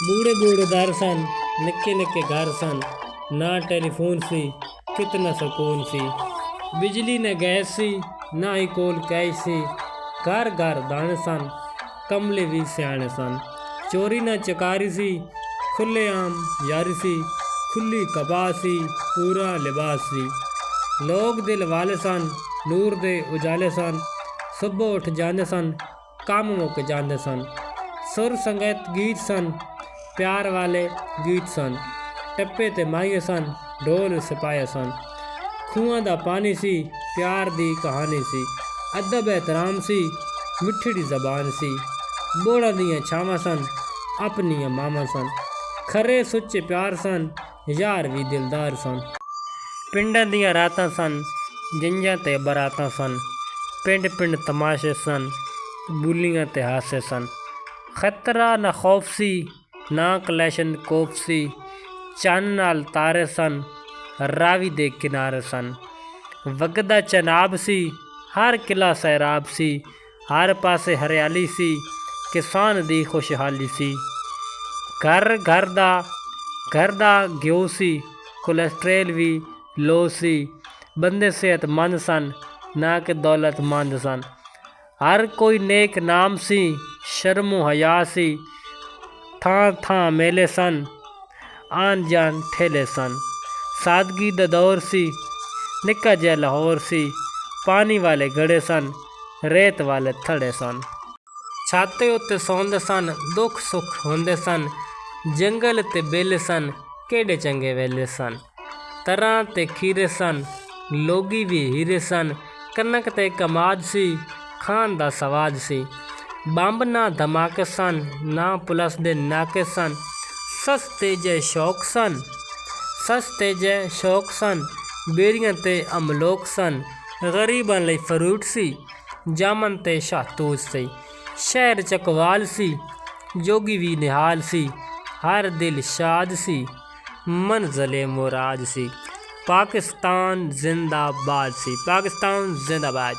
बूढ़े बूढ़े दर सन, निक्के निक्के घर सन, ना टेलीफोन सी कितना सुकून सी। बिजली ने गैस सी, ना ही कोल कैश सी। घर घर दाने सन, कमले भी सियाने सन। चोरी न चकारी सी, खुले आम यारी सी। खुली कपास सी, पूरा लिबास सी। लोग दिल वाले सन, नूर दे उजाले सन। सुबह उठ जाते सन, काम मुक जाते सन। सुर संगीत गीत सन, प्यार वाले गीत सन। टप्पे ते माइए सन, ढोल सिपाही सन। खूਹਾਂ ਦਾ ਪਾਣੀ ਸੀ, ਪਿਆਰ ਦੀ ਕਹਾਣੀ ਸੀ। ਅਦਬ ਇਹਤਰਾਮ ਸੀ, ਮਿੱਠੜੀ ਜ਼ਬਾਨ ਸੀ। ਬੋੜਾਂ ਦੀਆਂ ਛਾਵਾਂ ਸਨ, ਆਪਣੀਆਂ ਮਾਵਾਂ ਸਨ। ਖਰੇ ਸੁੱਚੇ ਪਿਆਰ ਸਨ, ਯਾਰ ਵੀ ਦਿਲਦਾਰ ਸਨ। ਪਿੰਡਾਂ ਦੀਆਂ ਰਾਤਾਂ ਸਨ, ਜੰਝਾਂ ਤੇ ਬਰਾਤਾਂ ਸਨ। ਪਿੰਡ ਪਿੰਡ ਤਮਾਸ਼ੇ ਸਨ, ਬੋਲੀਆਂ ਤੇ ਹਾਸੇ ਸਨ। ਖਤਰਾ ਨਾ ਖੌਫ ਸੀ, ਨਾ ਕਲੈਸ਼ਨਕੋਫ ਸੀ। ਚੰਨ ਨਾਲ ਤਾਰੇ ਸਨ, ਰਾਵੀ ਦੇ ਕਿਨਾਰੇ ਸਨ। ਵਗਦਾ ਚਨਾਬ ਸੀ, ਹਰ ਕਿਲਾ ਸੈਰਾਬ ਸੀ। ਹਰ ਪਾਸੇ ਹਰਿਆਲੀ ਸੀ, ਕਿਸਾਨ ਦੀ ਖੁਸ਼ਹਾਲੀ ਸੀ। ਘਰ ਦਾ ਘਿਓ ਸੀ, ਕੋਲੈਸਟਰੋਲ ਵੀ ਲੋ ਸੀ। ਬੰਦੇ ਸਿਹਤਮੰਦ ਸਨ, ਨਾ ਕਿ ਦੌਲਤਮੰਦ ਸਨ। ਹਰ ਕੋਈ ਨੇਕ ਨਾਮ ਸੀ, ਸ਼ਰਮੋ ਹਯਾ ਸੀ। ਥਾਂ ਥਾਂ ਮੇਲੇ ਸਨ, ਆਨ ਜਾਨ ਠੇਲੇ ਸਨ। ਸਾਦਗੀ ਦਾ ਦੌਰ ਸੀ, ਨਿੱਕਾ ਜਿਹਾ ਲਾਹੌਰ ਸੀ। ਪਾਣੀ ਵਾਲੇ ਗੜੇ ਸਨ, ਰੇਤ ਵਾਲੇ ਥੜੇ ਸਨ। ਛਾਤੇ ਉੱਤੇ ਸੌਂਦੇ ਸਨ, ਦੁੱਖ ਸੁੱਖ ਹੁੰਦੇ ਸਨ। ਜੰਗਲ ਤੇ ਬੇਲੇ ਸਨ, ਕਿਹੜੇ ਚੰਗੇ ਵੇਲੇ ਸਨ। ਤਰਾਂ ਤੇ ਖੀਰੇ ਸਨ, ਲੋਗੀ ਵੀ ਹੀਰੇ ਸਨ। ਕਣਕ ਤੇ ਕਮਾਦ ਸੀ, ਖਾਣ ਦਾ ਸਵਾਦ ਸੀ। ਬੰਬ ਨਾ ਧਮਾਕੇ ਸਨ, ਨਾ ਪੁਲਿਸ ਦੇ ਨਾਕੇ ਸਨ। ਸਸਤੇ ਜਿਹੇ ਸ਼ੌਕ ਸਨ, ਬੇਰੀਆਂ ਤੇ ਅਮਲੋਕ ਸਨ। ਗਰੀਬਾਂ ਲਈ ਫਰੂਟ ਸੀ, ਜਾਮਨ ਤੇ ਸ਼ਾਹਤੂਤ ਸੀ। ਸ਼ਹਿਰ ਚਕਵਾਲ ਸੀ, ਜੋਗੀ ਵੀ ਨਿਹਾਲ ਸੀ। ਹਰ ਦਿਲ ਸ਼ਾਦ ਸੀ, ਮੰਜ਼ਲੇ ਮੁਰਾਦ ਸੀ। ਪਾਕਿਸਤਾਨ ਜ਼ਿੰਦਾਬਾਦ ਸੀ। ਪਾਕਿਸਤਾਨ ਜ਼ਿੰਦਾਬਾਦ।